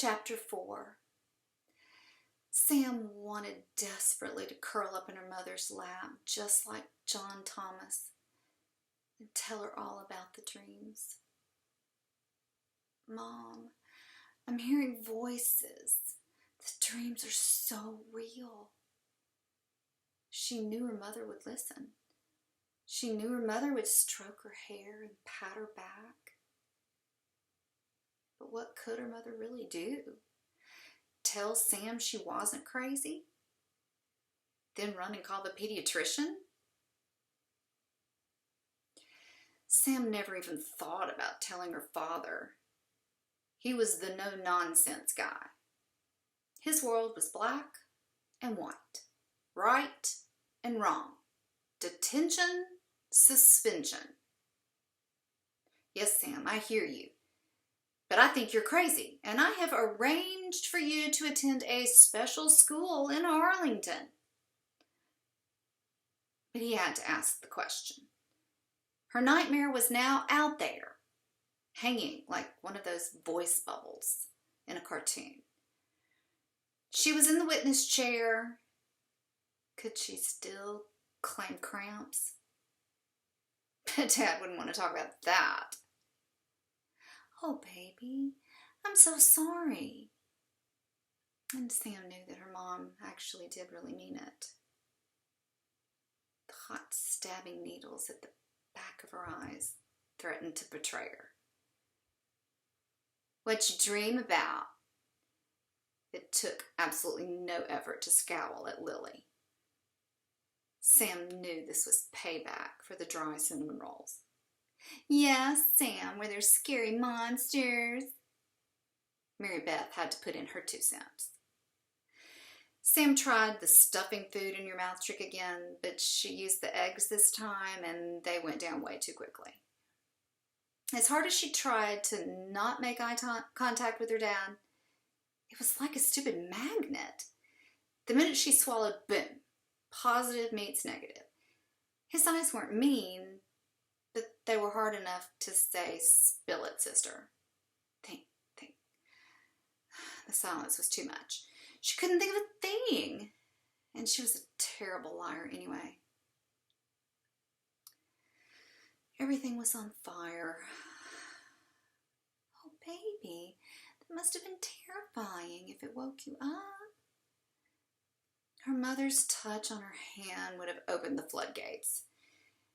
Chapter 4. Sam wanted desperately to curl up in her mother's lap, just like John Thomas, and tell her all about the dreams. Mom, I'm hearing voices. The dreams are so real. She knew her mother would listen. She knew her mother would stroke her hair and pat her back. But what could her mother really do? Tell Sam she wasn't crazy? Then run and call the pediatrician? Sam never even thought about telling her father. He was the no-nonsense guy. His world was black and white, right and wrong, detention, suspension. Yes, Sam, I hear you. But I think you're crazy, and I have arranged for you to attend a special school in Arlington. But he had to ask the question. Her nightmare was now out there, hanging like one of those voice bubbles in a cartoon. She was in the witness chair. Could she still claim cramps? But Dad wouldn't want to talk about that. Oh, baby, I'm so sorry. And Sam knew that her mom actually did really mean it. The hot stabbing needles at the back of her eyes threatened to betray her. What you dream about? It took absolutely no effort to scowl at Lily. Sam knew this was payback for the dry cinnamon rolls. Yes, Sam, where there's scary monsters. Mary Beth had to put in her 2 cents. Sam tried the stuffing food in your mouth trick again, but she used the eggs this time and they went down way too quickly. As hard as she tried to not make eye contact with her dad, it was like a stupid magnet. The minute she swallowed, boom, positive meets negative. His eyes weren't mean, but they were hard enough to say, spill it, sister. Think. The silence was too much. She couldn't think of a thing. And she was a terrible liar anyway. Everything was on fire. Oh, baby, that must have been terrifying if it woke you up. Her mother's touch on her hand would have opened the floodgates.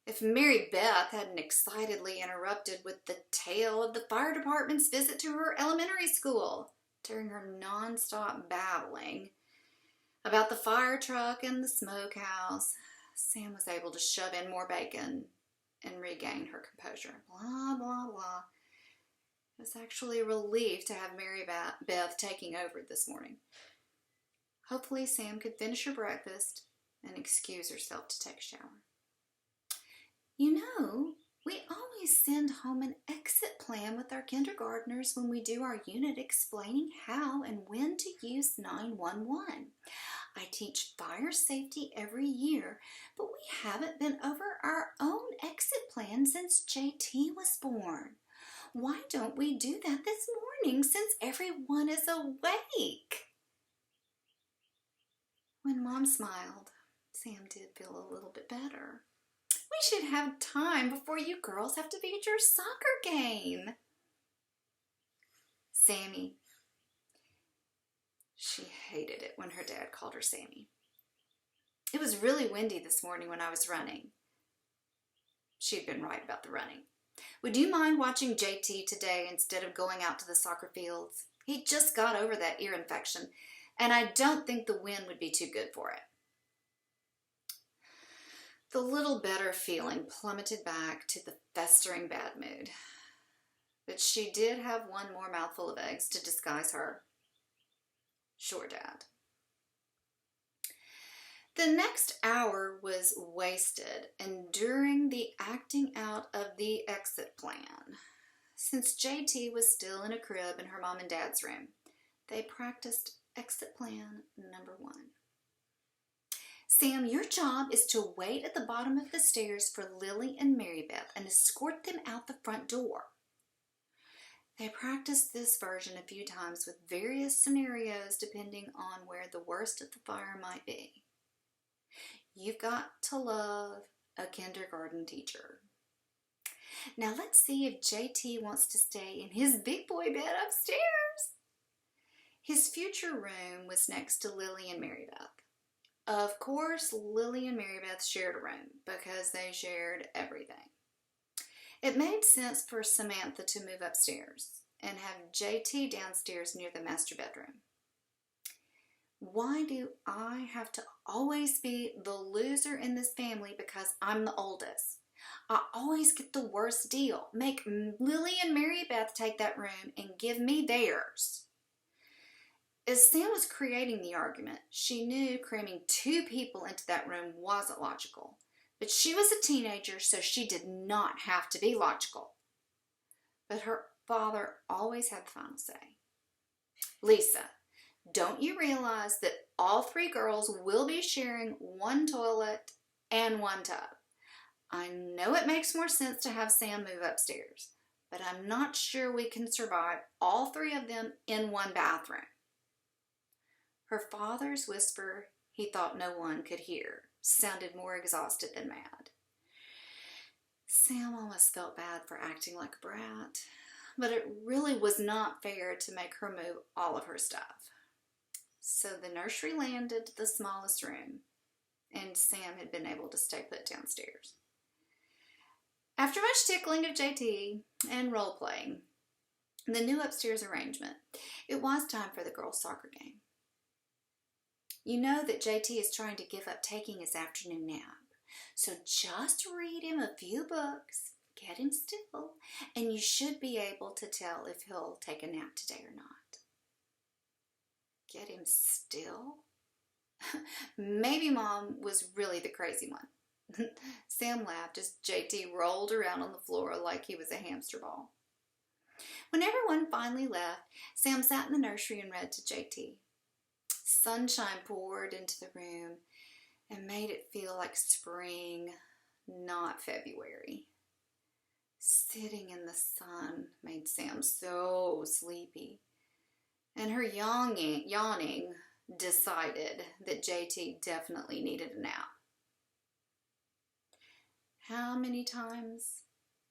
If Mary Beth hadn't excitedly interrupted with the tale of the fire department's visit to her elementary school during her nonstop babbling about the fire truck and the smokehouse, Sam was able to shove in more bacon and regain her composure. Blah, blah, blah. It was actually a relief to have Mary Beth taking over this morning. Hopefully Sam could finish her breakfast and excuse herself to take a shower. You know, we always send home an exit plan with our kindergartners when we do our unit explaining how and when to use 911. I teach fire safety every year, but we haven't been over our own exit plan since JT was born. Why don't we do that this morning since everyone is awake? When Mom smiled, Sam did feel a little bit better. We should have time before you girls have to be at your soccer game. Sammy. She hated it when her dad called her Sammy. It was really windy this morning when I was running. She'd been right about the running. Would you mind watching JT today instead of going out to the soccer fields? He just got over that ear infection, and I don't think the wind would be too good for it. The little better feeling plummeted back to the festering bad mood. But she did have one more mouthful of eggs to disguise her. Sure, Dad. The next hour was wasted enduring the acting out of the exit plan. Since JT was still in a crib in her mom and dad's room, they practiced exit plan number 1. Sam, your job is to wait at the bottom of the stairs for Lily and Mary Beth and escort them out the front door. They practiced this version a few times with various scenarios depending on where the worst of the fire might be. You've got to love a kindergarten teacher. Now let's see if JT wants to stay in his big boy bed upstairs. His future room was next to Lily and Mary Beth. Of course, Lily and Mary Beth shared a room because they shared everything. It made sense for Samantha to move upstairs and have JT downstairs near the master bedroom. Why do I have to always be the loser in this family because I'm the oldest? I always get the worst deal. Make Lily and Mary Beth take that room and give me theirs. As Sam was creating the argument, she knew cramming 2 people into that room wasn't logical. But she was a teenager, so she did not have to be logical. But her father always had the final say. Lisa, don't you realize that all 3 girls will be sharing one toilet and one tub? I know it makes more sense to have Sam move upstairs, but I'm not sure we can survive all 3 of them in one bathroom. Her father's whisper, he thought no one could hear, sounded more exhausted than mad. Sam almost felt bad for acting like a brat, but it really was not fair to make her move all of her stuff. So the nursery landed the smallest room, and Sam had been able to stay put downstairs. After much tickling of JT and role-playing, the new upstairs arrangement, it was time for the girls' soccer game. You know that JT is trying to give up taking his afternoon nap, so just read him a few books, get him still, and you should be able to tell if he'll take a nap today or not. Get him still? Maybe Mom was really the crazy one. Sam laughed as JT rolled around on the floor like he was a hamster ball. When everyone finally left, Sam sat in the nursery and read to JT. Sunshine poured into the room and made it feel like spring, not February. Sitting in the sun made Sam so sleepy, and her yawning decided that JT definitely needed a nap. How many times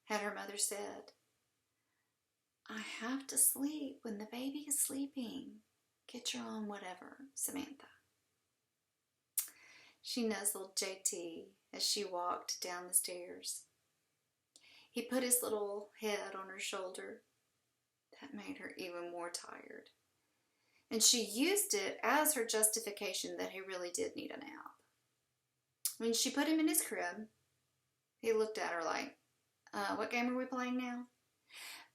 had her mother said, "I have to sleep when the baby is sleeping. Get your own whatever, Samantha." She nuzzled JT as she walked down the stairs. He put his little head on her shoulder. That made her even more tired. And she used it as her justification that he really did need a nap. When she put him in his crib, he looked at her like, what game are we playing now?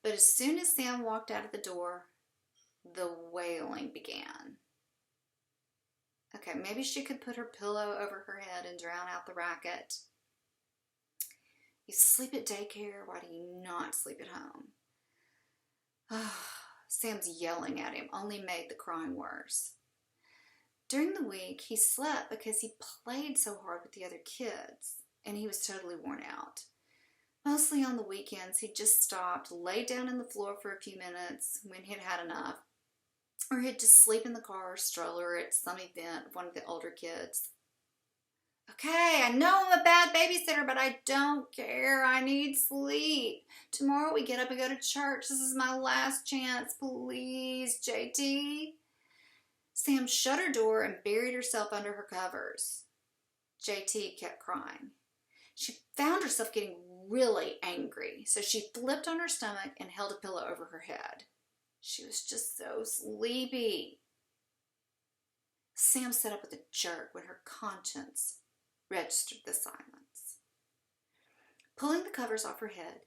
But as soon as Sam walked out of the door, the wailing began. Okay, maybe she could put her pillow over her head and drown out the racket. You sleep at daycare, why do you not sleep at home? Sam's yelling at him only made the crying worse. During the week, he slept because he played so hard with the other kids, and he was totally worn out. Mostly on the weekends, he just stopped, laid down on the floor for a few minutes when he'd had enough, or he'd just sleep in the car or stroller at some event with one of the older kids. Okay, I know I'm a bad babysitter, but I don't care. I need sleep. Tomorrow we get up and go to church. This is my last chance. Please, JT. Sam shut her door and buried herself under her covers. JT kept crying. She found herself getting really angry, so she flipped on her stomach and held a pillow over her head. She was just so sleepy. Sam sat up with a jerk when her conscience registered the silence. Pulling the covers off her head,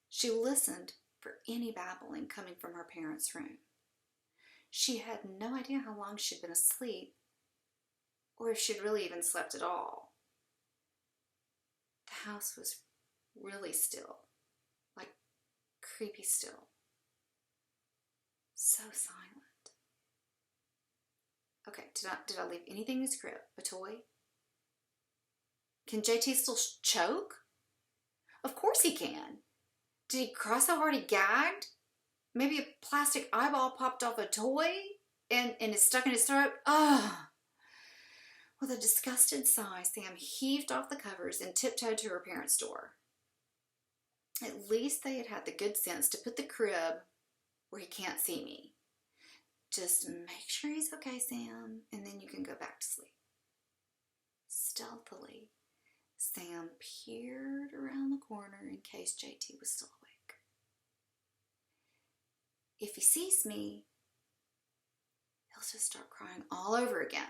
she listened for any babbling coming from her parents' room. She had no idea how long she'd been asleep, or if she'd really even slept at all. The house was really still, like creepy still. So silent. Okay, did I leave anything in his crib? A toy? Can JT still choke? Of course he can. Did he cry so hard he gagged? Maybe a plastic eyeball popped off a toy and is stuck in his throat. Ugh. With a disgusted sigh, Sam heaved off the covers and tiptoed to her parents' door. At least they had had the good sense to put the crib where he can't see me. Just make sure he's okay, Sam, and then you can go back to sleep. Stealthily, Sam peered around the corner in case JT was still awake. If he sees me, he'll just start crying all over again.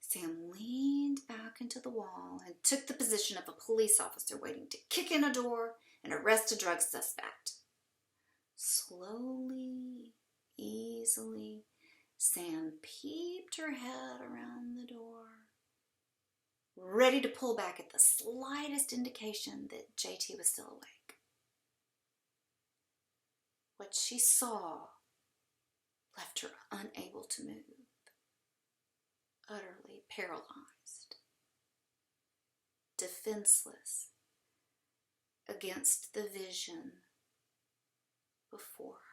Sam leaned back into the wall and took the position of a police officer waiting to kick in a door and arrest a drug suspect. Slowly, easily, Sam peeped her head around the door, ready to pull back at the slightest indication that JT was still awake. What she saw left her unable to move, utterly paralyzed, defenseless against the vision before her.